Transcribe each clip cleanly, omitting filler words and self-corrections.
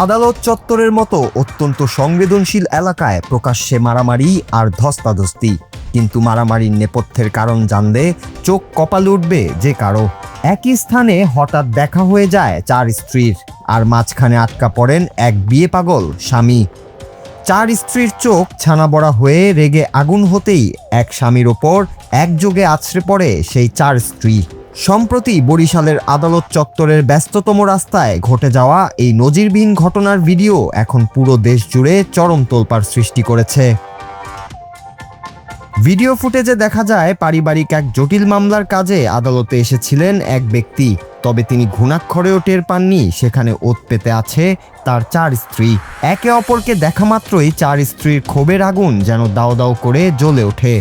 আদালত চত্বরের মতো অত্যন্ত সংবেদনশীল এলাকায় প্রকাশ্যে মারামারি আর ধস্তাধস্তি, কিন্তু মারামারির নেপথ্যের কারণ জানলে চোখ কপালে উঠবে যে কারো। একই স্থানে হঠাৎ দেখা হয়ে যায় চার স্ত্রীর, আর মাঝখানে আটকা পড়েন এক বিয়ে পাগল স্বামী। চার স্ত্রীর চোখ ছানাবড়া হয়ে রেগে আগুন হতেই এক স্বামীর ওপর একযোগে আছড়ে পড়ে সেই চার স্ত্রী। সম্প্রতি বরিশালের আদালত চত্বরের ব্যস্ততম রাস্তায় ঘটে যাওয়া এই নজিরবিহীন ঘটনার ভিডিও এখন পুরো দেশ জুড়ে চরম তোলপাড় সৃষ্টি করেছে। ভিডিও ফুটেজে দেখা যায় পারিবারিক এক জটিল মামলার কাজে আদালতে এসেছিলেন এক ব্যক্তি, তবে তিনি ঘুণাক্ষরেও টের পাননি সেখানে ওত পেতে আছে তার চার স্ত্রী। একে অপরকে দেখা মাত্রই চার স্ত্রীর ক্ষোভের আগুন যেন দাও দাও করে জ্বলে ওঠে।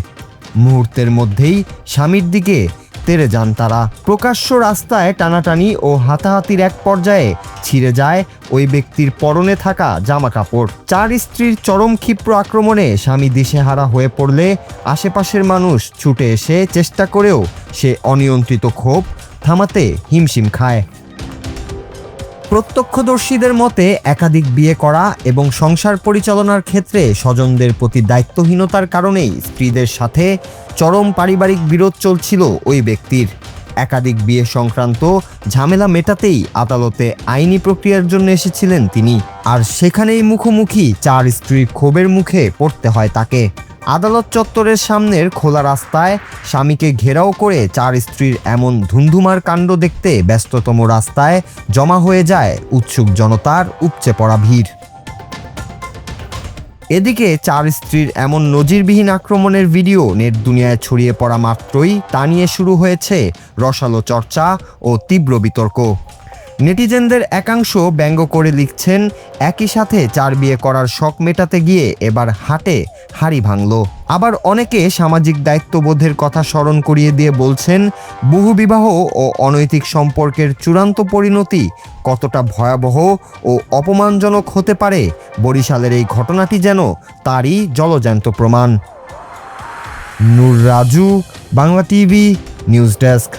মুহূর্তের মধ্যেই স্বামীর দিকে তেড়ে যান তারা। প্রকাশ্য রাস্তায় টানাটানি ও হাতাহাতির এক পর্যায়ে ছিঁড়ে যায় ওই ব্যক্তির পরনে থাকা জামা কাপড়। চার স্ত্রীর চরম ক্ষিপ্র আক্রমণে স্বামী দিশেহারা হয়ে পড়লে আশেপাশের মানুষ ছুটে এসে চেষ্টা করেও সে অনিয়ন্ত্রিত ক্ষোভ থামাতে হিমশিম খায়। প্রত্যক্ষদর্শীদের মতে একাধিক বিয়ে করা এবং সংসার পরিচালনার ক্ষেত্রে স্বজনদের প্রতি দায়িত্বহীনতার কারণেই স্ত্রীদের সাথে চরম পারিবারিক বিরোধ চলছিল ওই ব্যক্তির। একাধিক বিয়ে সংক্রান্ত ঝামেলা মেটাতেই আদালতে আইনি প্রক্রিয়ার জন্য এসেছিলেন তিনি, আর সেখানেই মুখোমুখি চার স্ত্রীর ক্ষোভের মুখে পড়তে হয় তাকে। আদালত চত্বরের সামনের খোলা রাস্তায় স্বামীকে ঘেরাও করে চার স্ত্রীর এমন ধুন্ধুমার কাণ্ড দেখতে ব্যস্ততম রাস্তায় জমা হয়ে যায় উৎসুক জনতার উপচে পড়া ভিড়। এদিকে চার স্ত্রীর এমন নজিরবিহীন আক্রমণের ভিডিও নেট দুনিয়ায় ছড়িয়ে পড়া মাত্রই তা নিয়ে শুরু হয়েছে রসালো চর্চা ও তীব্র বিতর্ক। নেটিজেনদের একাংশ ব্যঙ্গ করে লিখছেন, একই সাথে চার বিয়ে করার শখ মেটাতে গিয়ে এবার হাটে হাড়ি ভাঙল। আবার অনেকে সামাজিক দায়িত্ববোধের কথা স্মরণ করিয়ে দিয়ে বলছেন, বহুবিবাহ ও অনৈতিক সম্পর্কের চূড়ান্ত পরিণতি কতটা ভয়াবহ ও অপমানজনক হতে পারে বরিশালের এই ঘটনাটি যেন তারই জলজ্যান্ত প্রমাণ। Nur Raju, Bangla TV, news desk.